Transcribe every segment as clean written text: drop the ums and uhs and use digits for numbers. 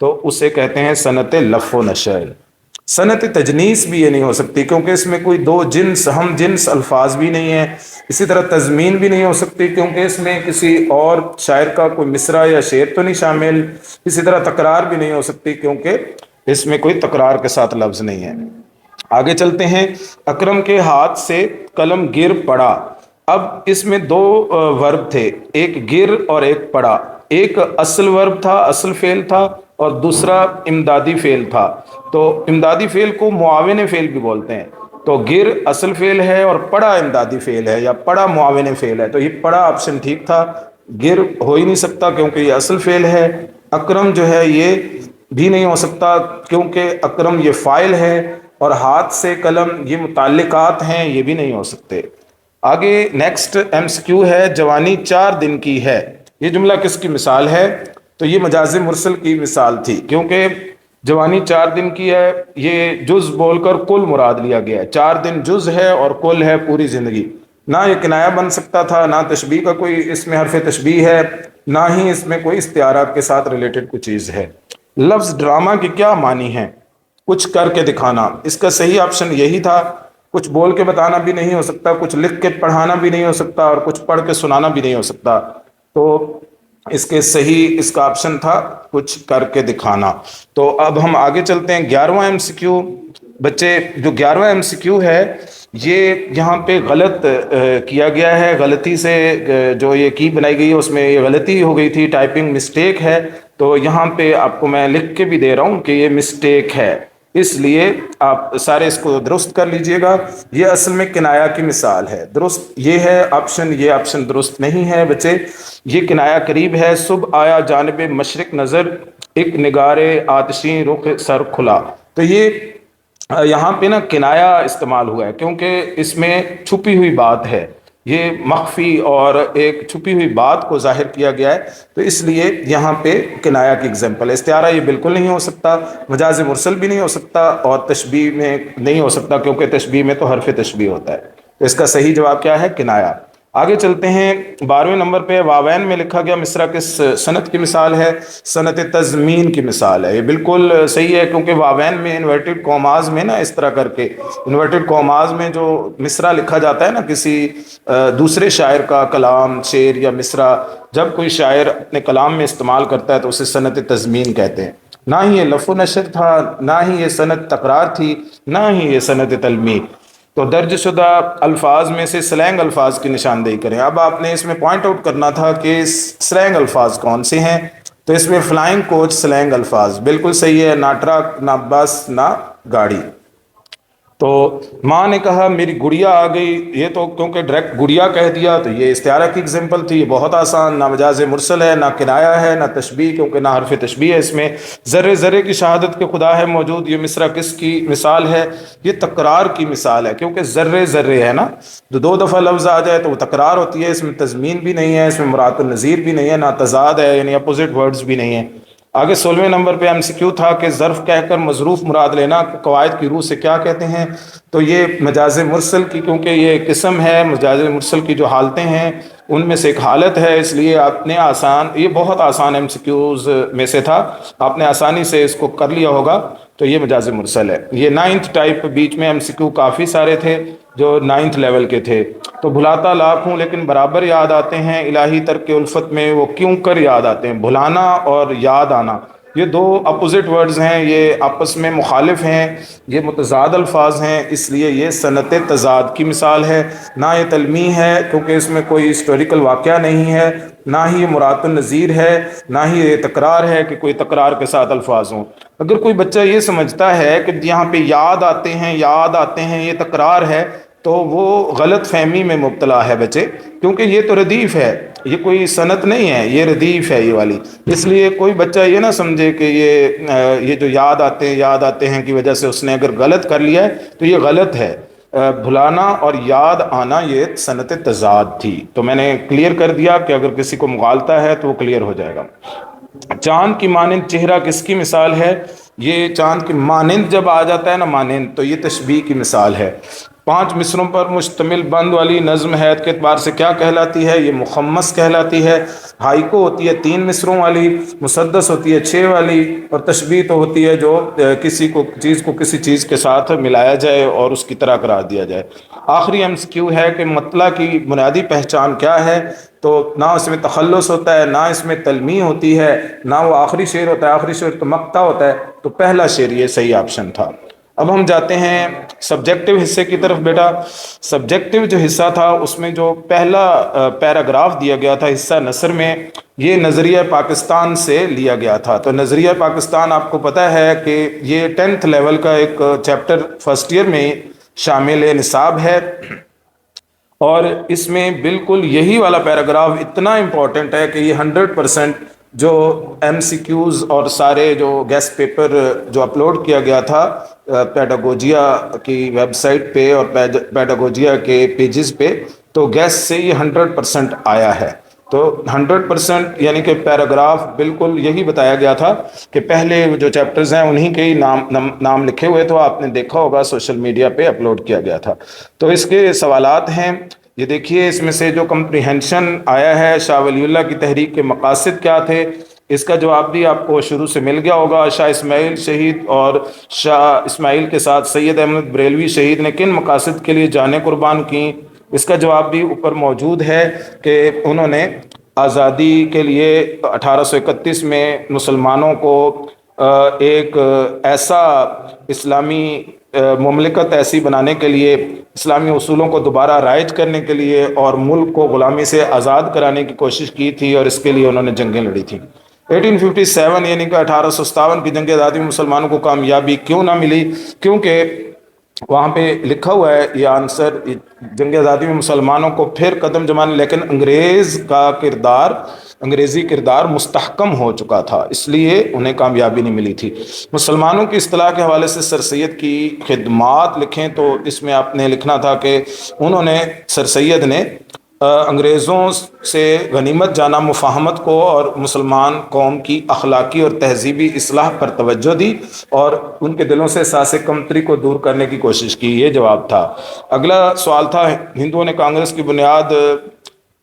تو اسے کہتے ہیں صنعت لف و نشر۔ صنعت تجنیس بھی یہ نہیں ہو سکتی کیونکہ اس میں کوئی دو جنس ہم جنس الفاظ بھی نہیں ہیں۔ اسی طرح تضمین بھی نہیں ہو سکتی کیونکہ اس میں کسی اور شاعر کا کوئی مصرع یا شعر تو نہیں شامل۔ اسی طرح تکرار بھی نہیں ہو سکتی کیونکہ اس میں کوئی تکرار کے ساتھ لفظ نہیں ہے۔ آگے چلتے ہیں، اکرم کے ہاتھ سے قلم گر پڑا۔ اب اس میں دو ورب تھے، ایک گر اور ایک پڑا۔ ایک اصل ورب تھا، اصل فعل تھا، اور دوسرا امدادی فعل تھا۔ تو امدادی فعل کو معاون فعل بھی بولتے ہیں۔ تو گر اصل فعل ہے اور پڑا امدادی فعل ہے یا پڑا معاون فعل ہے، تو یہ پڑا آپشن ٹھیک تھا، گر ہو ہی نہیں سکتا کیونکہ یہ اصل فعل ہے۔ اکرم جو ہے یہ بھی نہیں ہو سکتا کیونکہ اکرم یہ فاعل ہے، اور ہاتھ سے قلم یہ متعلقات ہیں، یہ بھی نہیں ہو سکتے۔ آگے نیکسٹ ایم سی کیو ہے، جوانی 4 دن کی ہے۔ یہ جملہ کس کی مثال ہے؟ تو یہ مجاز مرسل کی مثال تھی کیونکہ جوانی 4 دن کی ہے، یہ جز بول کر کل مراد لیا گیا ہے۔ 4 دن جز ہے اور کل ہے پوری زندگی۔ نہ یہ کنایہ بن سکتا تھا، نہ تشبیہ کا کوئی اس میں حرف تشبیہ ہے، نہ ہی اس میں کوئی استعارات کے ساتھ ریلیٹڈ کوئی چیز ہے۔ لفظ ڈرامہ کے کیا معنی ہیں؟ کچھ کر کے دکھانا، اس کا صحیح آپشن یہی تھا۔ کچھ بول کے بتانا بھی نہیں ہو سکتا، کچھ لکھ کے پڑھانا بھی نہیں ہو سکتا، اور کچھ پڑھ کے سنانا بھی نہیں ہو سکتا۔ تو اس کے صحیح اس کا آپشن تھا کچھ کر کے دکھانا۔ تو اب ہم آگے چلتے ہیں، 11واں ایم سی کیو۔ بچے جو 11واں ایم سی کیو ہے یہ یہاں پہ غلط کیا گیا ہے، غلطی سے جو یہ کی بنائی گئی ہے اس میں یہ غلطی ہو گئی تھی، ٹائپنگ مسٹیک ہے۔ تو یہاں پہ آپ کو میں لکھ کے بھی دے رہا ہوں کہ یہ مسٹیک ہے، اس لیے آپ سارے اس کو درست کر لیجئے گا۔ یہ اصل میں کنایا کی مثال ہے، درست یہ ہے آپشن، یہ آپشن درست نہیں ہے بچے۔ یہ کنایا قریب ہے، صبح آیا جانب مشرق نظر، ایک نگار آتشیں رخ سر کھلا۔ تو یہ یہاں پہ نا کنایا استعمال ہوا ہے کیونکہ اس میں چھپی ہوئی بات ہے، یہ مخفی اور ایک چھپی ہوئی بات کو ظاہر کیا گیا ہے، تو اس لیے یہاں پہ کنایا کی اگزامپل ہے۔ استعارہ یہ بالکل نہیں ہو سکتا، مجاز مرسل بھی نہیں ہو سکتا، اور تشبیہ میں نہیں ہو سکتا کیونکہ تشبیہ میں تو حرف تشبیہ ہوتا ہے۔ تو اس کا صحیح جواب کیا ہے؟ کنایا۔ آگے چلتے ہیں، 12ویں نمبر پہ واوین میں لکھا گیا مصرع کس صنعت کی مثال ہے؟ صنعت تضمین کی مثال ہے۔ یہ بالکل صحیح ہے کیونکہ واوین میں انورٹڈ کوماز میں نا اس طرح کر کے انورٹڈ کوماز میں جو مصرع لکھا جاتا ہے نا کسی دوسرے شاعر کا کلام، شعر یا مصرع، جب کوئی شاعر اپنے کلام میں استعمال کرتا ہے تو اسے صنعت تضمین کہتے ہیں۔ نہ ہی یہ لف و نشر تھا، نہ ہی یہ صنعت تکرار تھی، نہ ہی یہ صنعت تلمیح۔ تو درج شدہ الفاظ میں سے سلینگ الفاظ کی نشاندہی کریں۔ اب آپ نے اس میں پوائنٹ آؤٹ کرنا تھا کہ سلینگ الفاظ کون سے ہیں۔ تو اس میں فلائنگ کوچ سلینگ الفاظ بالکل صحیح ہے، نہ ٹرک، نہ بس، نہ گاڑی۔ تو ماں نے کہا میری گڑیا آ گئی، یہ تو کیونکہ ڈائریکٹ گڑیا کہہ دیا تو یہ استعارہ کی اگزامپل تھی، یہ بہت آسان، نہ مجاز مرسل ہے، نہ کنایا ہے، نہ تشبیہ کیونکہ نہ حرف تشبیہ ہے اس میں۔ ذرے ذرے کی شہادت کے خدا ہے موجود، یہ مصرع کس کی مثال ہے؟ یہ تکرار کی مثال ہے کیونکہ ذرے ذرے ہے نا، جو 2 دفعہ لفظ آ جائے تو وہ تکرار ہوتی ہے، اس میں تضمین بھی نہیں ہے، اس میں مراد النظیر بھی نہیں ہے، نہ تضاد ہے یعنی اپوزٹ ورڈز بھی نہیں ہیں۔ آگے 16ویں نمبر پہ ایم سی کیو تھا کہ ظرف کہہ کر مظروف مراد لینا قواعد کی روح سے کیا کہتے ہیں؟ تو یہ مجاز مرسل کی، کیونکہ یہ قسم ہے، مجاز مرسل کی جو حالتیں ہیں ان میں سے ایک حالت ہے، اس لیے آپ نے آسان، یہ بہت آسان ایم سی کیوز میں سے تھا، آپ نے آسانی سے اس کو کر لیا ہوگا۔ تو یہ مجاز مرسل ہے۔ یہ 9th ٹائپ، بیچ میں ایم سی کیو کافی سارے تھے جو 9th لیول کے تھے۔ تو بھلاتا لاکھ ہوں لیکن برابر یاد آتے ہیں، الہی ترک الفت میں وہ کیوں کر یاد آتے ہیں۔ بھلانا اور یاد آنا یہ 2 اپوزٹ ورڈز ہیں، یہ آپس میں مخالف ہیں، یہ متضاد الفاظ ہیں، اس لیے یہ صنعت تضاد کی مثال ہے۔ نہ یہ تلمیح ہے کیونکہ اس میں کوئی ہسٹوریکل واقعہ نہیں ہے، نہ ہی یہ مراد النظیر ہے، نہ ہی یہ تکرار ہے کہ کوئی تکرار کے ساتھ الفاظ ہوں۔ اگر کوئی بچہ یہ سمجھتا ہے کہ یہاں پہ یاد آتے ہیں، یاد آتے ہیں یہ تکرار ہے، تو وہ غلط فہمی میں مبتلا ہے بچے، کیونکہ یہ تو ردیف ہے، یہ کوئی صنعت نہیں ہے، یہ ردیف ہے یہ والی۔ اس لیے کوئی بچہ یہ نہ سمجھے کہ یہ جو یاد آتے ہیں کی وجہ سے اس نے اگر غلط کر لیا ہے تو یہ غلط ہے۔ بھلانا اور یاد آنا یہ صنعت تضاد تھی۔ تو میں نے کلیئر کر دیا کہ اگر کسی کو مغالطہ ہے تو وہ کلیئر ہو جائے گا۔ چاند کی مانند چہرہ کس کی مثال ہے؟ یہ چاند کی مانند جب آ جاتا ہے نا، مانند، تو یہ تشبیہ کی مثال ہے۔ 5 مصروں پر مشتمل بند والی نظم حید کے اعتبار سے کیا کہلاتی ہے؟ یہ مخمس کہلاتی ہے۔ ہائیکو ہوتی ہے 3 مصروں والی، مسدس ہوتی ہے 6 والی، اور تشبیہ تو ہوتی ہے جو کسی کو کسی چیز کے ساتھ ملایا جائے اور اس کی طرح قرار دیا جائے۔ آخری MCQ ہے کہ مطلع کی بنیادی پہچان کیا ہے؟ تو نہ اس میں تخلص ہوتا ہے، نہ اس میں تلمیح ہوتی ہے، نہ وہ آخری شعر ہوتا ہے، آخری شعر تو مقطع ہوتا ہے، تو پہلا شعر یہ صحیح آپشن تھا۔ اب ہم جاتے ہیں سبجیکٹو حصے کی طرف۔ بیٹا سبجیکٹو جو حصہ تھا اس میں جو پہلا پیراگراف دیا گیا تھا حصہ نثر میں، یہ نظریہ پاکستان سے لیا گیا تھا۔ تو نظریہ پاکستان آپ کو پتہ ہے کہ یہ 10th لیول کا ایک چیپٹر فرسٹ ایئر میں شامل نصاب ہے، اور اس میں بالکل یہی والا پیراگراف اتنا امپورٹنٹ ہے کہ یہ 100% جو MCQs اور سارے جو گیسٹ پیپر جو اپلوڈ کیا گیا تھا پیڈاگوجیا کی ویب سائٹ پہ اور پیڈاگوجیا کے پیجز پہ، تو گیسٹ سے یہ 100% آیا ہے۔ تو 100% یعنی کہ پیراگراف بالکل یہی بتایا گیا تھا کہ پہلے جو چیپٹرز ہیں انہی کے ہی نام لکھے ہوئے، تو آپ نے دیکھا ہوگا سوشل میڈیا پہ اپلوڈ کیا گیا تھا۔ تو اس کے سوالات ہیں، یہ دیکھیے اس میں سے جو کمپریہنشن آیا ہے شاہ ولی اللہ کی تحریک کے مقاصد کیا تھے، اس کا جواب بھی آپ کو شروع سے مل گیا ہوگا۔ شاہ اسماعیل شہید اور شاہ اسماعیل کے ساتھ سید احمد بریلوی شہید نے کن مقاصد کے لیے جانیں قربان کیں، اس کا جواب بھی اوپر موجود ہے کہ انہوں نے آزادی کے لیے 1831 میں مسلمانوں کو ایک ایسا اسلامی مملکت ایسی بنانے کے لیے، اسلامی اصولوں کو دوبارہ رائج کرنے کے لیے اور ملک کو غلامی سے آزاد کرانے کی کوشش کی تھی، اور اس کے لیے انہوں نے جنگیں لڑی تھیں۔ 1857 یعنی کہ 1857 کی جنگ آزادی میں مسلمانوں کو کامیابی کیوں نہ ملی؟ کیونکہ وہاں پہ لکھا ہوا ہے یہ آنسر، جنگ آزادی میں مسلمانوں کو پھر قدم جمانے، لیکن انگریزی کردار مستحکم ہو چکا تھا، اس لیے انہیں کامیابی نہیں ملی تھی۔ مسلمانوں کی اصطلاح کے حوالے سے سر سید کی خدمات لکھیں تو اس میں آپ نے لکھنا تھا کہ انہوں نے، سر سید نے انگریزوں سے غنیمت جانا مفاہمت کو اور مسلمان قوم کی اخلاقی اور تہذیبی اصلاح پر توجہ دی اور ان کے دلوں سے احساس کمتری کو دور کرنے کی کوشش کی، یہ جواب تھا۔ اگلا سوال تھا ہندوؤں نے کانگریس کی بنیاد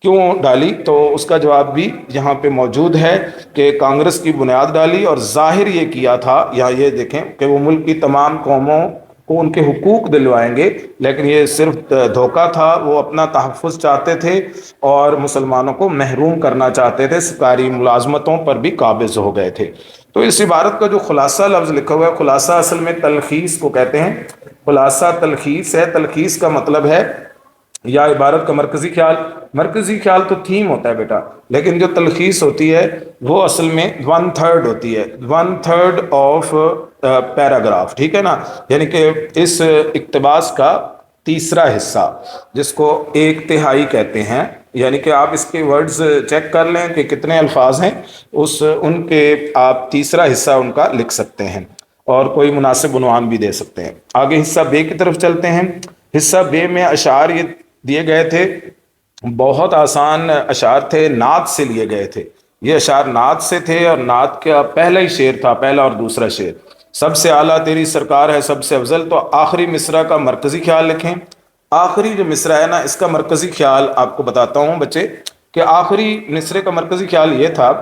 کیوں ڈالی؟ تو اس کا جواب بھی یہاں پہ موجود ہے کہ کانگریس کی بنیاد ڈالی اور ظاہر یہ کیا تھا، یا یہ دیکھیں کہ وہ ملک کی تمام قوموں کو ان کے حقوق دلوائیں گے، لیکن یہ صرف دھوکہ تھا، وہ اپنا تحفظ چاہتے تھے اور مسلمانوں کو محروم کرنا چاہتے تھے، سرکاری ملازمتوں پر بھی قابض ہو گئے تھے۔ تو اس عبارت کا جو خلاصہ لفظ لکھا ہوا ہے، خلاصہ اصل میں تلخیص کو کہتے ہیں، خلاصہ تلخیص ہے، تلخیص کا مطلب ہے یا عبارت کا مرکزی خیال تو تھیم ہوتا ہے بیٹا، لیکن جو تلخیص ہوتی ہے وہ اصل میں 1/3 ہوتی ہے، 1/3 آف پیراگراف، ٹھیک ہے نا، یعنی کہ اس اقتباس کا تیسرا حصہ جس کو 1/3 کہتے ہیں، یعنی کہ آپ اس کے ورڈز چیک کر لیں کہ کتنے الفاظ ہیں، ان کے آپ تیسرا حصہ ان کا لکھ سکتے ہیں اور کوئی مناسب عنوان بھی دے سکتے ہیں۔ آگے حصہ بے کی طرف چلتے ہیں۔ حصہ بے میں اشعار یہ دیے گئے تھے، بہت آسان اشعار تھے، نعت سے لیے گئے تھے، یہ اشعار نعت سے تھے اور نعت کا پہلا ہی شعر تھا، پہلا اور دوسرا شعر، سب سے اعلیٰ تیری سرکار ہے سب سے افضل۔ تو آخری مصرع کا مرکزی خیال لکھیں۔ آخری جو مصرع ہے نا، اس کا مرکزی خیال آپ کو بتاتا ہوں بچے کہ آخری مصرع کا مرکزی خیال یہ تھا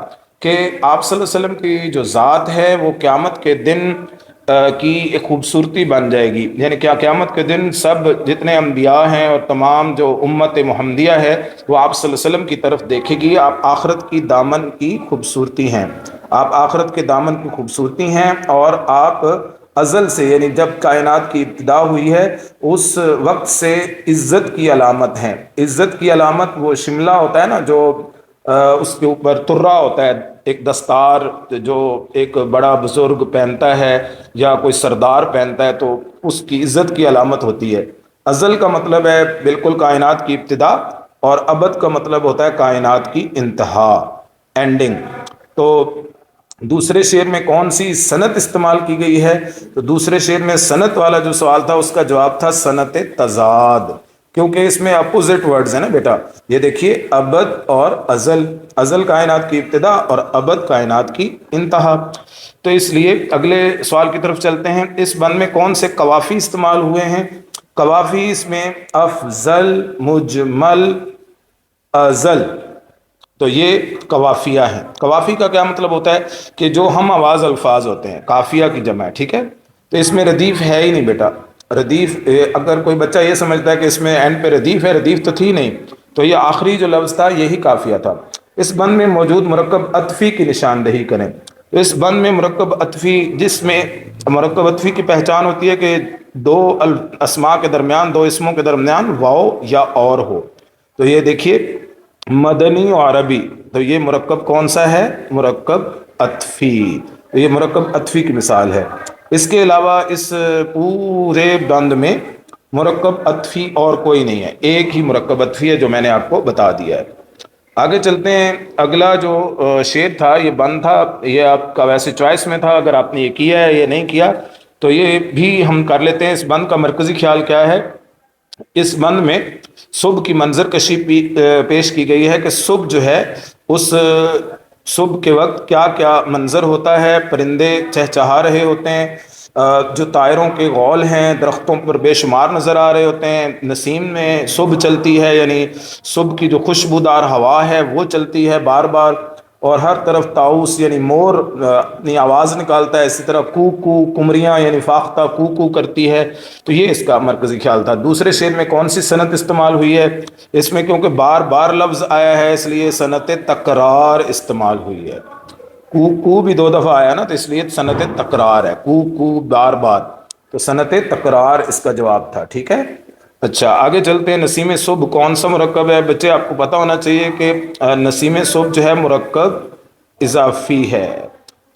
کہ آپ صلی اللہ علیہ وسلم کی جو ذات ہے وہ قیامت کے دن کی ایک خوبصورتی بن جائے گی، یعنی کیا قیامت کے دن سب جتنے انبیاء ہیں اور تمام جو امت محمدیہ ہے وہ آپ صلی اللہ علیہ وسلم کی طرف دیکھے گی، آپ آخرت کی دامن کی خوبصورتی ہیں، آپ آخرت کے دامن کی خوبصورتی ہیں، اور آپ ازل سے یعنی جب کائنات کی ابتدا ہوئی ہے اس وقت سے عزت کی علامت ہیں۔ عزت کی علامت وہ شملہ ہوتا ہے نا جو اس کے اوپر ترہ ہوتا ہے، ایک دستار جو ایک بڑا بزرگ پہنتا ہے یا کوئی سردار پہنتا ہے، تو اس کی عزت کی علامت ہوتی ہے۔ ازل کا مطلب ہے بالکل کائنات کی ابتدا، اور ابد کا مطلب ہوتا ہے کائنات کی انتہا، اینڈنگ۔ تو دوسرے شعر میں کون سی صنعت استعمال کی گئی ہے؟ تو دوسرے شعر میں صنعت والا جو سوال تھا اس کا جواب تھا صنعت تضاد، کیونکہ اس میں اپوزٹ ورڈز ہیں نا بیٹا، یہ دیکھیے ابد اور ازل، ازل کائنات کی ابتدا اور ابد کائنات کی انتہا۔ تو اس لیے اگلے سوال کی طرف چلتے ہیں۔ اس بند میں کون سے قوافی استعمال ہوئے ہیں؟ قوافی اس میں افضل، مجمل، ازل، تو یہ قوافیہ ہیں۔ قوافی کا کیا مطلب ہوتا ہے کہ جو ہم آواز الفاظ ہوتے ہیں، قافیہ کی جمع ہے، ٹھیک ہے؟ تو اس میں ردیف ہے ہی نہیں بیٹا۔ ردیف اگر کوئی بچہ یہ سمجھتا ہے کہ اس میں اینڈ پہ ردیف ہے، ردیف تو تھی نہیں، تو یہ آخری جو لفظ تھا یہی قافیہ تھا۔ اس بند میں موجود مرکب عطفی کی نشاندہی کریں۔ تو اس بند میں مرکب عطفی، جس میں مرکب عطفی کی پہچان ہوتی ہے کہ دو اسماء کے درمیان، دو اسموں کے درمیان واو یا اور ہو۔ تو یہ دیکھیے مدنی و عربی، تو یہ مرکب کون سا ہے؟ مرکب عطفی۔ تو یہ مرکب عطفی کی مثال ہے۔ اس کے علاوہ اس پورے بند میں مرکب عطفی اور کوئی نہیں ہے، ایک ہی مرکب عطفی ہے جو میں نے آپ کو بتا دیا ہے۔ آگے چلتے ہیں۔ اگلا جو شعر تھا، یہ بند تھا، یہ آپ کا ویسے چوائس میں تھا، اگر آپ نے یہ کیا ہے یہ نہیں کیا تو یہ بھی ہم کر لیتے ہیں۔ اس بند کا مرکزی خیال کیا ہے؟ اس بند میں صبح کی منظر کشی پیش کی گئی ہے کہ صبح جو ہے، اس صبح کے وقت کیا کیا منظر ہوتا ہے۔ پرندے چہچہا رہے ہوتے ہیں، جو طائروں کے غول ہیں درختوں پر بے شمار نظر آ رہے ہوتے ہیں، نسیم میں صبح چلتی ہے، یعنی صبح کی جو خوشبودار ہوا ہے وہ چلتی ہے بار بار، اور ہر طرف طاؤس یعنی مور اپنی آواز نکالتا ہے، اسی طرح کو کو، قمریاں یعنی فاختہ کو کو کرتی ہے۔ تو یہ اس کا مرکزی خیال تھا۔ دوسرے شعر میں کون سی صنعت استعمال ہوئی ہے؟ اس میں کیونکہ بار بار لفظ آیا ہے اس لیے صنعت تکرار استعمال ہوئی ہے۔ کو بھی دو دفعہ آیا نا، تو اس لیے صنعت تکرار ہے، کو بار بار، تو صنعت تکرار اس کا جواب تھا، ٹھیک ہے؟ اچھا آگے چلتے ہیں۔ نسیم صبح کون سا مرکب ہے؟ بچے آپ کو پتہ ہونا چاہیے کہ نسیم صبح جو ہے مرکب اضافی ہے۔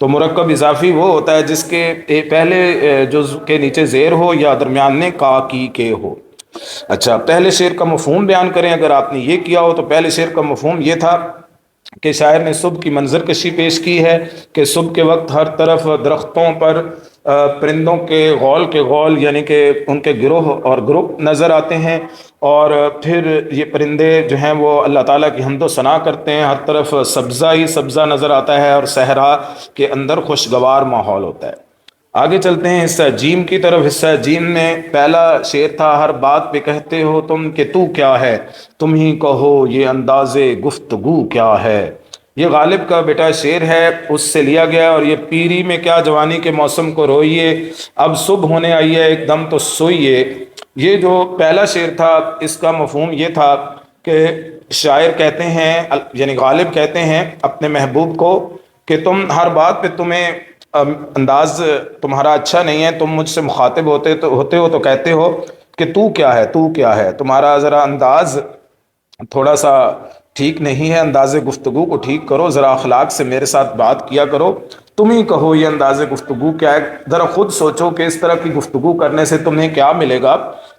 تو مرکب اضافی وہ ہوتا ہے جس کے پہلے جز کے نیچے زیر ہو یا درمیان میں کا کی کے ہو۔ اچھا پہلے شعر کا مفہوم بیان کریں۔ اگر آپ نے یہ کیا ہو تو پہلے شعر کا مفہوم یہ تھا کہ شاعر نے صبح کی منظر کشی پیش کی ہے کہ صبح کے وقت ہر طرف درختوں پر پرندوں کے غول یعنی کہ ان کے گروہ اور گروپ نظر آتے ہیں، اور پھر یہ پرندے جو ہیں وہ اللہ تعالیٰ کی حمد و ثنا کرتے ہیں، ہر طرف سبزہ ہی سبزہ نظر آتا ہے، اور صحرا کے اندر خوشگوار ماحول ہوتا ہے۔ آگے چلتے ہیں حصہ جیم کی طرف۔ حصہ جیم میں پہلا شعر تھا، ہر بات پہ کہتے ہو تم کہ تو کیا ہے، تم ہی کہو یہ انداز گفتگو کیا ہے۔ یہ غالب کا بیٹا شعر ہے، اس سے لیا گیا، اور یہ پیری میں کیا جوانی کے موسم کو روئیے، اب صبح ہونے آئی ہے ایک دم تو سوئیے۔ یہ جو پہلا شعر تھا اس کا مفہوم یہ تھا کہ شاعر کہتے ہیں یعنی غالب کہتے ہیں اپنے محبوب کو کہ تم ہر بات پہ تمہیں انداز تمہارا اچھا نہیں ہے، تم مجھ سے مخاطب ہوتے ہو تو کہتے ہو کہ تو کیا ہے، تو کیا ہے، تمہارا ذرا انداز تھوڑا سا ٹھیک نہیں ہے، انداز گفتگو کو ٹھیک کرو، ذرا اخلاق سے میرے ساتھ بات کیا کرو، تم ہی کہو یہ انداز گفتگو کیا ہے۔ ذرا خود سوچو کہ اس طرح کی گفتگو کرنے سے تمہیں کیا ملے گا،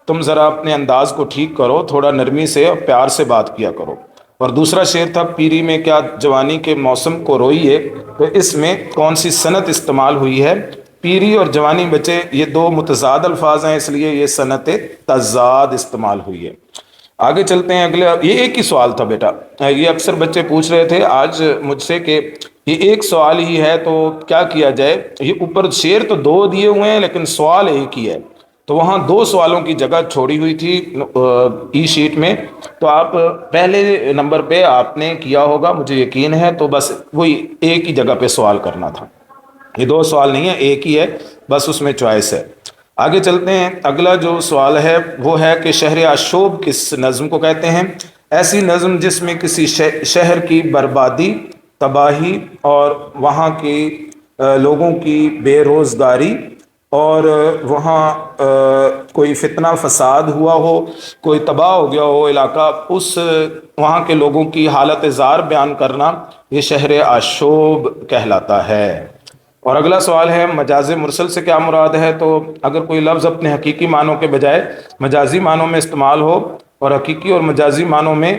تم ذرا اپنے انداز کو ٹھیک کرو، تھوڑا نرمی سے اور پیار سے بات کیا کرو۔ اور دوسرا شعر تھا پیری میں کیا جوانی کے موسم کو روئیے، تو اس میں کون سی صنعت استعمال ہوئی ہے؟ پیری اور جوانی بچے یہ دو متضاد الفاظ ہیں، اس لیے یہ صنعت تضاد استعمال ہوئی ہے۔ آگے چلتے ہیں اگلے، یہ ایک ہی سوال تھا بیٹا، یہ اکثر بچے پوچھ رہے تھے آج مجھ سے کہ یہ ایک سوال ہی ہے تو کیا کیا جائے، یہ اوپر شعر تو دو دیے ہوئے ہیں لیکن سوال ایک ہی ہے، تو وہاں دو سوالوں کی جگہ چھوڑی ہوئی تھی ای شیٹ میں، تو آپ پہلے نمبر پہ آپ نے کیا ہوگا مجھے یقین ہے، تو بس وہی ایک ہی جگہ پہ سوال کرنا تھا، یہ دو سوال نہیں ہے ایک ہی ہے، بس اس میں چوائس ہے۔ آگے چلتے ہیں۔ اگلا جو سوال ہے وہ ہے کہ شہر آشوب کس نظم کو کہتے ہیں؟ ایسی نظم جس میں کسی شہر کی بربادی، تباہی اور وہاں کی لوگوں کی بے روزگاری، اور وہاں کوئی فتنہ فساد ہوا ہو، کوئی تباہ ہو گیا ہو علاقہ، اس وہاں کے لوگوں کی حالت زار بیان کرنا، یہ شہر آشوب کہلاتا ہے۔ اور اگلا سوال ہے مجاز مرسل سے کیا مراد ہے؟ تو اگر کوئی لفظ اپنے حقیقی معنوں کے بجائے مجازی معنوں میں استعمال ہو، اور حقیقی اور مجازی معنوں میں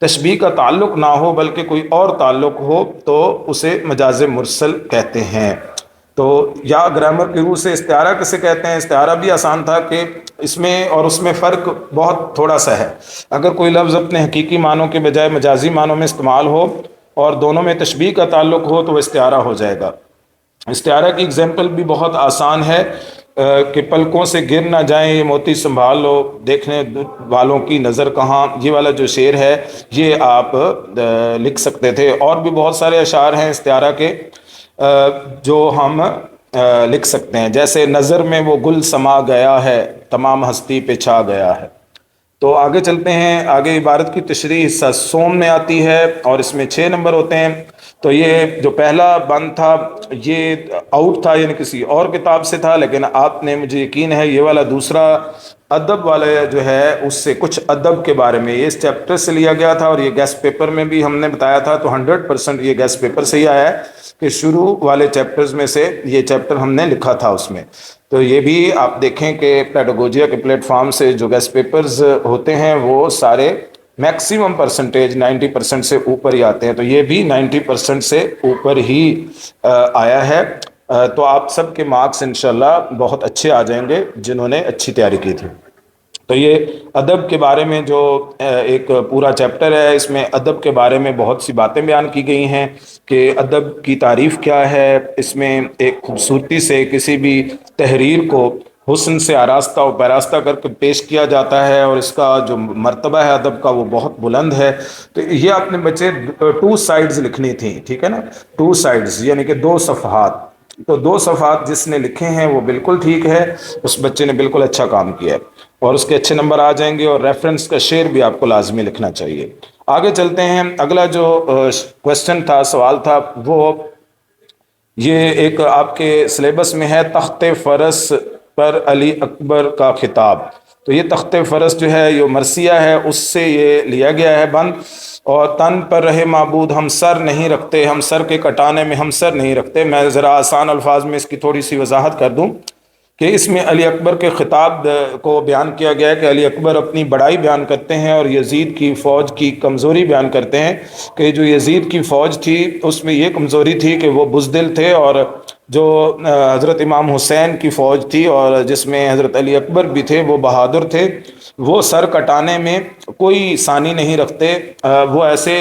تشبیہ کا تعلق نہ ہو بلکہ کوئی اور تعلق ہو، تو اسے مجاز مرسل کہتے ہیں۔ تو یا گرامر کی روح سے استعارہ کسے کہتے ہیں؟ استعارہ بھی آسان تھا کہ اس میں اور اس میں فرق بہت تھوڑا سا ہے۔ اگر کوئی لفظ اپنے حقیقی معنوں کے بجائے مجازی معنوں میں استعمال ہو اور دونوں میں تشبیہ کا تعلق ہو تو وہ استعارہ ہو جائے گا۔ استعارہ کی اگزامپل بھی بہت آسان ہے، کہ پلکوں سے گر نہ جائیں یہ موتی سنبھال لو، دیکھنے والوں کی نظر کہاں، یہ والا جو شعر ہے یہ آپ لکھ سکتے تھے۔ اور بھی بہت سارے اشعار ہیں استعارہ کے جو ہم لکھ سکتے ہیں، جیسے نظر میں وہ گل سما گیا ہے، تمام ہستی پہ چھا گیا ہے۔ تو آگے چلتے ہیں، آگے عبارت کی تشریح حصہ سوم میں آتی ہے اور اس میں 6 نمبر ہوتے ہیں۔ تو یہ جو پہلا بند تھا یہ آؤٹ تھا، یعنی کسی اور کتاب سے تھا، لیکن آپ نے، مجھے یقین ہے یہ والا دوسرا ادب والا جو ہے اس سے کچھ ادب کے بارے میں، یہ اس چیپٹر سے لیا گیا تھا، اور یہ گیسٹ پیپر میں بھی ہم نے بتایا تھا، تو 100% یہ گیسٹ پیپر سے ہی آیا ہے کہ شروع والے چیپٹرز میں سے یہ چیپٹر ہم نے لکھا تھا اس میں۔ تو یہ بھی آپ دیکھیں کہ پیڈاگوجیا کے پلیٹ فارم سے جو گیسٹ پیپرز ہوتے ہیں وہ سارے میکسیمم پرسنٹیج 90% سے اوپر ہی آتے ہیں، تو یہ بھی 90% سے اوپر ہی آیا ہے۔ تو آپ سب کے مارکس انشاءاللہ بہت اچھے آ جائیں گے جنہوں نے اچھی تیاری کی تھی۔ تو یہ ادب کے بارے میں جو ایک پورا چیپٹر ہے، اس میں ادب کے بارے میں بہت سی باتیں بیان کی گئی ہیں کہ ادب کی تعریف کیا ہے، اس میں ایک خوبصورتی سے کسی بھی تحریر کو حسن سے آراستہ و پیراستہ کر کے پیش کیا جاتا ہے، اور اس کا جو مرتبہ ہے ادب کا وہ بہت بلند ہے۔ تو یہ آپ نے بچے 2 سائیڈز لکھنی تھیں، ٹھیک ہے نا، 2 سائیڈز یعنی کہ 2 صفحات۔ تو 2 صفحات جس نے لکھے ہیں وہ بالکل ٹھیک ہے، اس بچے نے بالکل اچھا کام کیا ہے اور اس کے اچھے نمبر آ جائیں گے، اور ریفرنس کا شعر بھی آپ کو لازمی لکھنا چاہیے۔ آگے چلتے ہیں، اگلا جو کوشچن تھا، سوال تھا، وہ یہ ایک آپ کے سلیبس میں ہے، تخت فرس پر علی اکبر کا خطاب۔ تو یہ تخت فرس جو ہے یہ مرثیہ ہے، اس سے یہ لیا گیا ہے بند۔ اور تن پر رہے معبود ہم سر نہیں رکھتے، ہم سر کے کٹانے میں ہم سر نہیں رکھتے۔ میں ذرا آسان الفاظ میں اس کی تھوڑی سی وضاحت کر دوں کہ اس میں علی اکبر کے خطاب کو بیان کیا گیا ہے کہ علی اکبر اپنی بڑائی بیان کرتے ہیں اور یزید کی فوج کی کمزوری بیان کرتے ہیں کہ جو یزید کی فوج تھی اس میں یہ کمزوری تھی کہ وہ بزدل تھے، اور جو حضرت امام حسین کی فوج تھی اور جس میں حضرت علی اکبر بھی تھے وہ بہادر تھے، وہ سر کٹانے میں کوئی ثانی نہیں رکھتے، وہ ایسے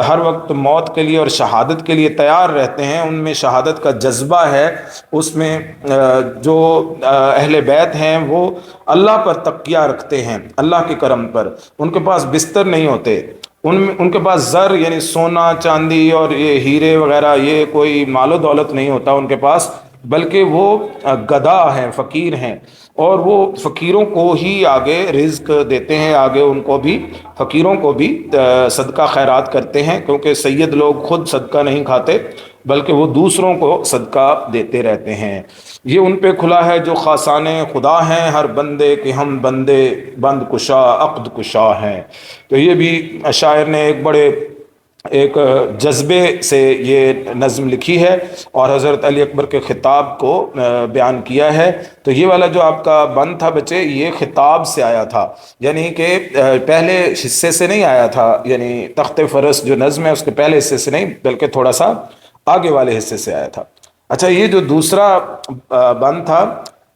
ہر وقت موت کے لیے اور شہادت کے لیے تیار رہتے ہیں، ان میں شہادت کا جذبہ ہے، اس میں جو اہل بیت ہیں وہ اللہ پر تقیہ رکھتے ہیں، اللہ کے کرم پر، ان کے پاس بستر نہیں ہوتے، ان کے پاس زر یعنی سونا چاندی اور یہ ہیرے وغیرہ یہ کوئی مال و دولت نہیں ہوتا ان کے پاس، بلکہ وہ گدھا ہیں، فقیر ہیں، اور وہ فقیروں کو ہی آگے رزق دیتے ہیں، آگے ان کو بھی فقیروں کو بھی صدقہ خیرات کرتے ہیں، کیونکہ سید لوگ خود صدقہ نہیں کھاتے بلکہ وہ دوسروں کو صدقہ دیتے رہتے ہیں۔ یہ ان پہ کھلا ہے جو خاصان خدا ہیں، ہر بندے کہ ہم بندے بند کشا عقد کشا ہیں۔ تو یہ بھی شاعر نے ایک بڑے ایک جذبے سے یہ نظم لکھی ہے اور حضرت علی اکبر کے خطاب کو بیان کیا ہے۔ تو یہ والا جو آپ کا بند تھا بچے یہ خطاب سے آیا تھا، یعنی کہ پہلے حصے سے نہیں آیا تھا، یعنی تخت فرس جو نظم ہے اس کے پہلے حصے سے نہیں بلکہ تھوڑا سا آگے والے حصے سے آیا تھا۔ اچھا، یہ جو دوسرا بند تھا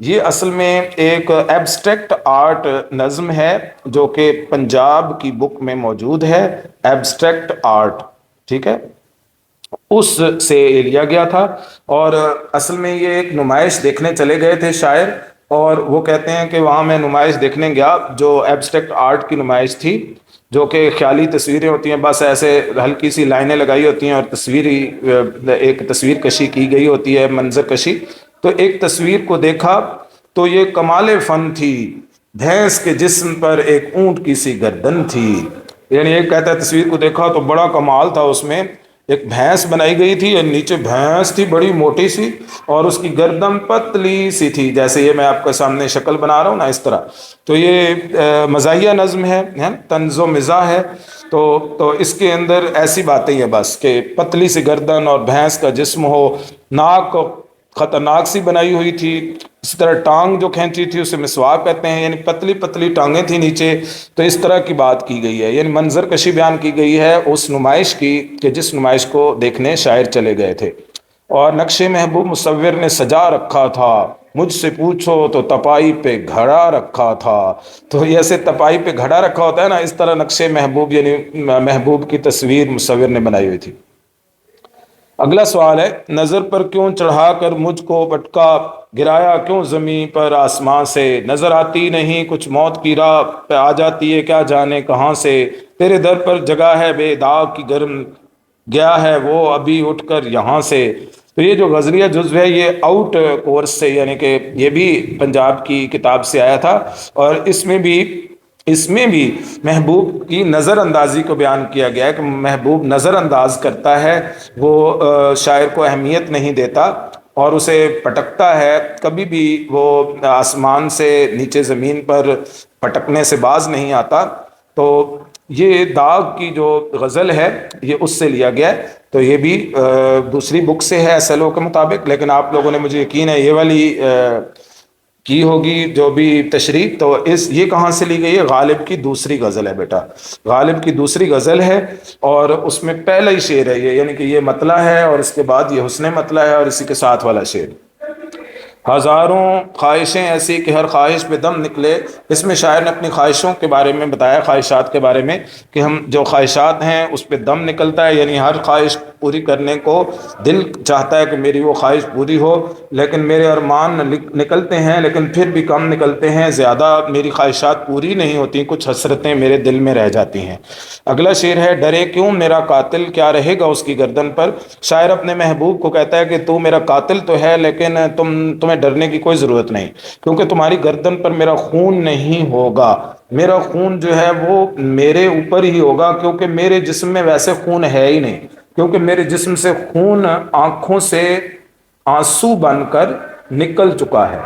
یہ اصل میں ایک ایبسٹریکٹ آرٹ نظم ہے جو کہ پنجاب کی بک میں موجود ہے، ایبسٹریکٹ آرٹ، ٹھیک ہے، اس سے لیا گیا تھا۔ اور اصل میں یہ ایک نمائش دیکھنے چلے گئے تھے شاعر، اور وہ کہتے ہیں کہ وہاں میں نمائش دیکھنے گیا جو ایبسٹریکٹ آرٹ کی نمائش تھی، جو کہ خیالی تصویریں ہوتی ہیں، بس ایسے ہلکی سی لائنیں لگائی ہوتی ہیں اور تصویری ایک تصویر کشی کی گئی ہوتی ہے، منظر کشی۔ تو ایک تصویر کو دیکھا تو یہ کمال فن تھی، بھینس کے جسم پر ایک اونٹ کی سی گردن تھی، یعنی ایک کہتا ہے تصویر کو دیکھا تو بڑا کمال تھا، اس میں ایک بھینس بنائی گئی تھی اور نیچے بھینس تھی بڑی موٹی سی اور اس کی گردن پتلی سی تھی، جیسے یہ میں آپ کے سامنے شکل بنا رہا ہوں نا اس طرح۔ تو یہ مزاحیہ نظم ہے، طنز و مزاح ہے، تو اس کے اندر ایسی باتیں ہیں بس کہ پتلی سی گردن اور بھینس کا جسم ہو، ناک خطرناک سی بنائی ہوئی تھی، اسی طرح ٹانگ جو کھینچی تھی اسے مسواک کہتے ہیں، یعنی پتلی پتلی ٹانگیں تھیں نیچے۔ تو اس طرح کی بات کی گئی ہے، یعنی منظر کشی بیان کی گئی ہے اس نمائش کی کہ جس نمائش کو دیکھنے شاعر چلے گئے تھے۔ اور نقش محبوب مصور نے سجا رکھا تھا، مجھ سے پوچھو تو تپائی پہ گھڑا رکھا تھا۔ تو ایسے تپائی پہ گھڑا رکھا ہوتا ہے نا، اس طرح نقش محبوب یعنی محبوب کی تصویر مصور نے بنائی ہوئی تھی۔ اگلا سوال ہے، نظر پر کیوں چڑھا کر مجھ کو پٹکا، گرایا کیوں زمین پر آسمان سے، نظر آتی نہیں کچھ موت کی راہ پہ آ جاتی ہے کیا جانے کہاں سے، تیرے در پر جگہ ہے بے داغ کی گرم، گیا ہے وہ ابھی اٹھ کر یہاں سے۔ تو یہ جو غزلیہ جزو ہے یہ آؤٹ کورس سے، یعنی کہ یہ بھی پنجاب کی کتاب سے آیا تھا، اور اس میں بھی محبوب کی نظر اندازی کو بیان کیا گیا ہے کہ محبوب نظر انداز کرتا ہے، وہ شاعر کو اہمیت نہیں دیتا اور اسے پٹکتا ہے، کبھی بھی وہ آسمان سے نیچے زمین پر پٹکنے سے باز نہیں آتا۔ تو یہ داغ کی جو غزل ہے یہ اس سے لیا گیا ہے، تو یہ بھی دوسری بک سے ہے ایس ایل او کے مطابق، لیکن آپ لوگوں نے، مجھے یقین ہے، یہ والی کی ہوگی جو بھی تشریح، تو یہ کہاں سے لی گئی ہے؟ غالب کی دوسری غزل ہے بیٹا، غالب کی دوسری غزل ہے، اور اس میں پہلا ہی شعر ہے یہ، یعنی کہ یہ مطلع ہے اور اس کے بعد یہ حسن مطلع ہے اور اسی کے ساتھ والا شعر۔ ہزاروں خواہشیں ایسی کہ ہر خواہش پہ دم نکلے، اس میں شاعر نے اپنی خواہشوں کے بارے میں بتایا، خواہشات کے بارے میں، کہ ہم جو خواہشات ہیں اس پہ دم نکلتا ہے، یعنی ہر خواہش پوری کرنے کو دل چاہتا ہے کہ میری وہ خواہش پوری ہو، لیکن میرے ارمان نکلتے ہیں، لیکن پھر بھی کم نکلتے ہیں، زیادہ میری خواہشات پوری نہیں ہوتی، کچھ حسرتیں میرے دل میں رہ جاتی ہیں۔ اگلا شعر ہے، ڈرے کیوں میرا قاتل کیا رہے گا اس کی گردن پر۔ شاعر اپنے محبوب کو کہتا ہے کہ تو میرا قاتل تو ہے، لیکن تمہیں ڈرنے کی کوئی ضرورت نہیں، کیونکہ تمہاری گردن پر میرا خون نہیں ہوگا، میرا خون جو ہے وہ میرے اوپر ہی ہوگا، کیونکہ میرے جسم میں ویسے خون ہے ہی نہیں، کیونکہ میرے جسم سے خون آنکھوں سے آنسو بن کر نکل چکا ہے،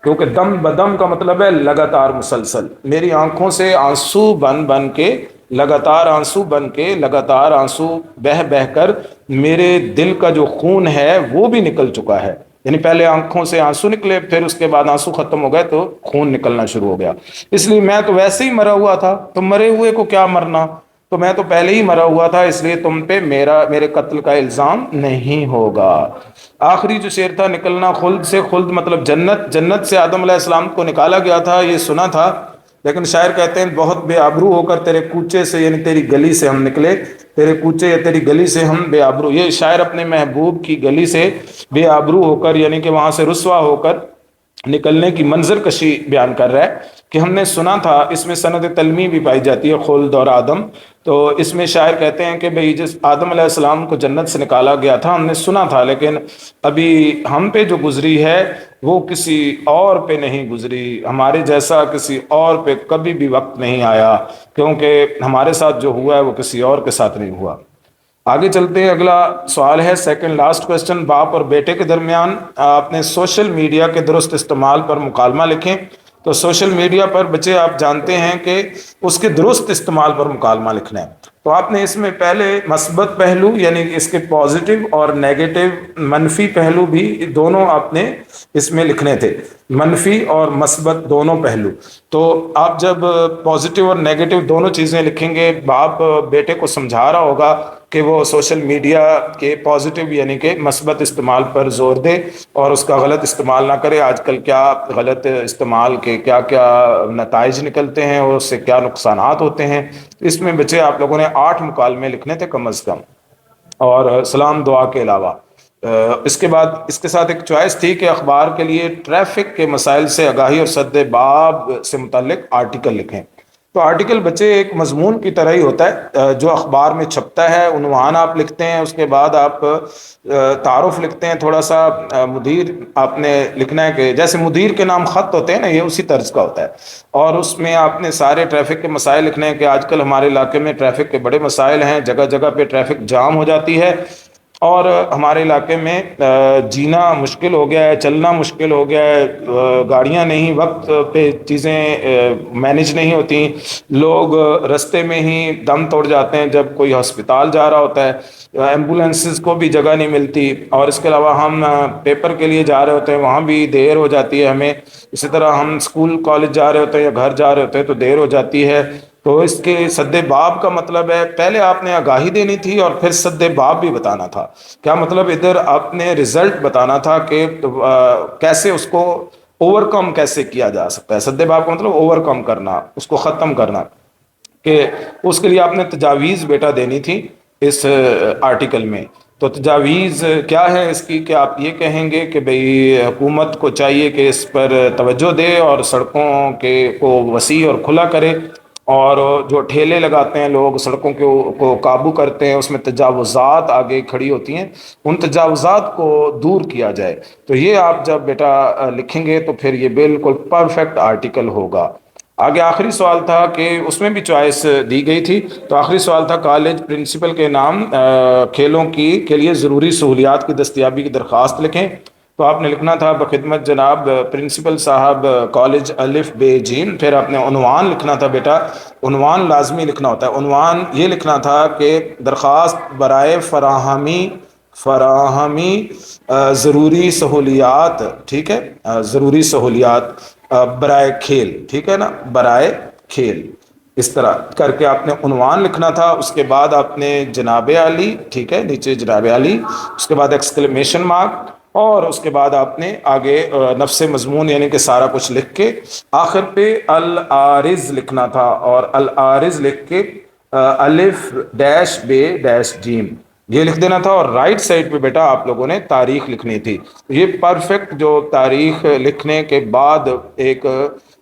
کیونکہ دم بدم کا مطلب ہے لگاتار مسلسل، میری آنکھوں سے آنسو بن کے، لگاتار آنسو بن کے، لگاتار آنسو بہہ بہہ کر میرے دل کا جو خون ہے وہ بھی نکل چکا ہے، یعنی پہلے آنکھوں سے آنسو نکلے، پھر اس کے بعد آنسو ختم ہو گئے تو خون نکلنا شروع ہو گیا، اس لیے میں تو ویسے ہی مرا ہوا تھا، تو مرے ہوئے کو کیا مرنا، تو میں تو پہلے ہی مرا ہوا تھا، اس لیے تم پہ میرے قتل کا الزام نہیں ہوگا۔ آخری جو شعر تھا، نکلنا خلد سے، خلد مطلب جنت، جنت سے آدم علیہ السلام کو نکالا گیا تھا یہ سنا تھا، لیکن شاعر کہتے ہیں بہت بے آبرو ہو کر تیرے کوچے سے، یعنی تیری گلی سے ہم نکلے، تیرے کوچے یا تیری گلی سے ہم بے آبرو، یہ شاعر اپنے محبوب کی گلی سے بے آبرو ہو کر، یعنی کہ وہاں سے رسوا ہو کر نکلنے کی منظر کشی بیان کر رہا ہے کہ ہم نے سنا تھا، اس میں سند تلمی بھی پائی جاتی ہے، خلد اور آدم، تو اس میں شاعر کہتے ہیں کہ بھئی جس آدم علیہ السلام کو جنت سے نکالا گیا تھا ہم نے سنا تھا، لیکن ابھی ہم پہ جو گزری ہے وہ کسی اور پہ نہیں گزری، ہمارے جیسا کسی اور پہ کبھی بھی وقت نہیں آیا، کیونکہ ہمارے ساتھ جو ہوا ہے وہ کسی اور کے ساتھ نہیں ہوا۔ آگے چلتے ہیں، اگلا سوال ہے، سیکنڈ لاسٹ کوسچن، باپ اور بیٹے کے درمیان آپ نے سوشل میڈیا کے درست استعمال پر مکالمہ لکھیں۔ تو سوشل میڈیا پر بچے آپ جانتے ہیں کہ اس کے درست استعمال پر مکالمہ لکھنا ہے، تو آپ نے اس میں پہلے مثبت پہلو، یعنی اس کے پازیٹیو اور نیگیٹو منفی پہلو بھی دونوں آپ نے اس میں لکھنے تھے، منفی اور مثبت دونوں پہلو، تو آپ جب پازیٹیو اور نیگیٹو دونوں چیزیں لکھیں گے، باپ بیٹے کو سمجھا رہا ہوگا کہ وہ سوشل میڈیا کے پازیٹیو یعنی کہ مثبت استعمال پر زور دے اور اس کا غلط استعمال نہ کرے، آج کل کیا غلط استعمال کے کیا کیا نتائج نکلتے ہیں اور اس سے کیا نقصانات ہوتے ہیں، اس میں بچے آپ لوگوں نے 8 مکالمے لکھنے تھے کم از کم، اور سلام دعا کے علاوہ۔ اس کے بعد اس کے ساتھ ایک چوائس تھی کہ اخبار کے لیے ٹریفک کے مسائل سے آگاہی اور سد باب سے متعلق آرٹیکل لکھیں۔ تو آرٹیکل بچے ایک مضمون کی طرح ہی ہوتا ہے جو اخبار میں چھپتا ہے، عنوان آپ لکھتے ہیں، اس کے بعد آپ تعارف لکھتے ہیں، تھوڑا سا مدیر آپ نے لکھنا ہے کہ جیسے مدیر کے نام خط ہوتے ہیں نا، یہ اسی طرز کا ہوتا ہے، اور اس میں آپ نے سارے ٹریفک کے مسائل لکھنے ہیں کہ آج کل ہمارے علاقے میں ٹریفک کے بڑے مسائل ہیں، جگہ جگہ پہ ٹریفک جام ہو جاتی ہے، اور ہمارے علاقے میں جینا مشکل ہو گیا ہے، چلنا مشکل ہو گیا ہے، گاڑیاں نہیں، وقت پہ چیزیں مینج نہیں ہوتی، لوگ رستے میں ہی دم توڑ جاتے ہیں جب کوئی ہسپتال جا رہا ہوتا ہے، ایمبولینسز کو بھی جگہ نہیں ملتی، اور اس کے علاوہ ہم پیپر کے لیے جا رہے ہوتے ہیں وہاں بھی دیر ہو جاتی ہے ہمیں، اسی طرح ہم اسکول کالج جا رہے ہوتے ہیں یا گھر جا رہے ہوتے ہیں تو دیر ہو جاتی ہے، تو اس کے سد باب کا مطلب ہے پہلے آپ نے آگاہی دینی تھی اور پھر سد باب بھی بتانا تھا، کیا مطلب ادھر آپ نے رزلٹ بتانا تھا کہ کیسے اس کو اوور کم کیسے کیا جا سکتا ہے، سد باب کا مطلب اوور کم کرنا، اس کو ختم کرنا، کہ اس کے لیے آپ نے تجاویز بیٹا دینی تھی اس آرٹیکل میں، تو تجاویز کیا ہے اس کی کہ آپ یہ کہیں گے کہ بھئی حکومت کو چاہیے کہ اس پر توجہ دے اور سڑکوں کے کو وسیع اور کھلا کرے، اور جو ٹھیلے لگاتے ہیں لوگ سڑکوں کو قابو کرتے ہیں، اس میں تجاوزات آگے کھڑی ہوتی ہیں، ان تجاوزات کو دور کیا جائے۔ تو یہ آپ جب بیٹا لکھیں گے تو پھر یہ بالکل پرفیکٹ آرٹیکل ہوگا۔ آگے آخری سوال تھا کہ اس میں بھی چوائس دی گئی تھی، تو آخری سوال تھا کالج پرنسپل کے نام کھیلوں کے لیے ضروری سہولیات کی دستیابی کی درخواست لکھیں۔ تو آپ نے لکھنا تھا بخدمت جناب پرنسپل صاحب کالج الف بے جیم، پھر آپ نے عنوان لکھنا تھا بیٹا، عنوان لازمی لکھنا ہوتا ہے، عنوان یہ لکھنا تھا کہ درخواست برائے فراہمی ضروری سہولیات، ٹھیک ہے، ضروری سہولیات برائے کھیل، ٹھیک ہے نا، برائے کھیل، اس طرح کر کے آپ نے عنوان لکھنا تھا۔ اس کے بعد آپ نے جناب عالی، ٹھیک ہے، نیچے جناب عالی، اس کے بعد ایکسکلیمیشن مارک، اور اس کے بعد آپ نے آگے نفس مضمون یعنی کہ سارا کچھ لکھ کے آخر پہ العارض لکھنا تھا، اور العارض لکھ کے الف ڈیش بے ڈیش جیم یہ لکھ دینا تھا، اور رائٹ سائڈ پہ بیٹا آپ لوگوں نے تاریخ لکھنی تھی۔ یہ پرفیکٹ جو تاریخ لکھنے کے بعد ایک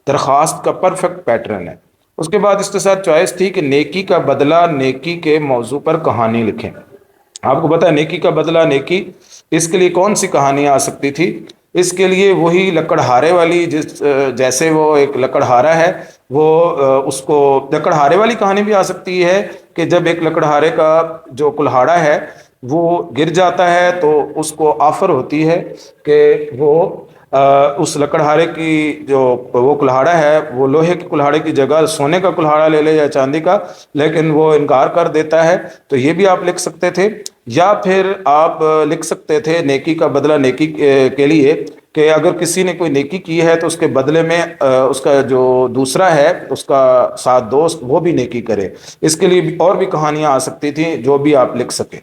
درخواست کا پرفیکٹ پیٹرن ہے۔ اس کے بعد اس کے ساتھ چوائس تھی کہ نیکی کا بدلہ نیکی کے موضوع پر کہانی لکھیں۔ آپ کو پتا ہے نیکی کا بدلہ نیکی، اس کے لیے کون سی کہانی آ سکتی تھی؟ اس کے لیے وہی لکڑہارے والی، جیسے وہ ایک لکڑہارا ہے، وہ اس کو لکڑہارے والی کہانی بھی آ سکتی ہے کہ جب ایک لکڑہارے کا جو کلہاڑا ہے وہ گر جاتا ہے تو اس کو آفر ہوتی ہے کہ وہ اس لکڑہارے کی جو وہ کلہاڑا ہے وہ لوہے کے کلہاڑے کی جگہ سونے کا کلہاڑا لے لے یا چاندی کا، لیکن وہ انکار کر دیتا ہے۔ تو یہ بھی آپ لکھ سکتے تھے، یا پھر آپ لکھ سکتے تھے نیکی کا بدلہ نیکی کے لیے کہ اگر کسی نے کوئی نیکی کی ہے تو اس کے بدلے میں اس کا جو دوسرا ہے اس کا ساتھ دوست وہ بھی نیکی کرے۔ اس کے لیے اور بھی کہانیاں آ سکتی تھیں جو بھی آپ لکھ سکیں۔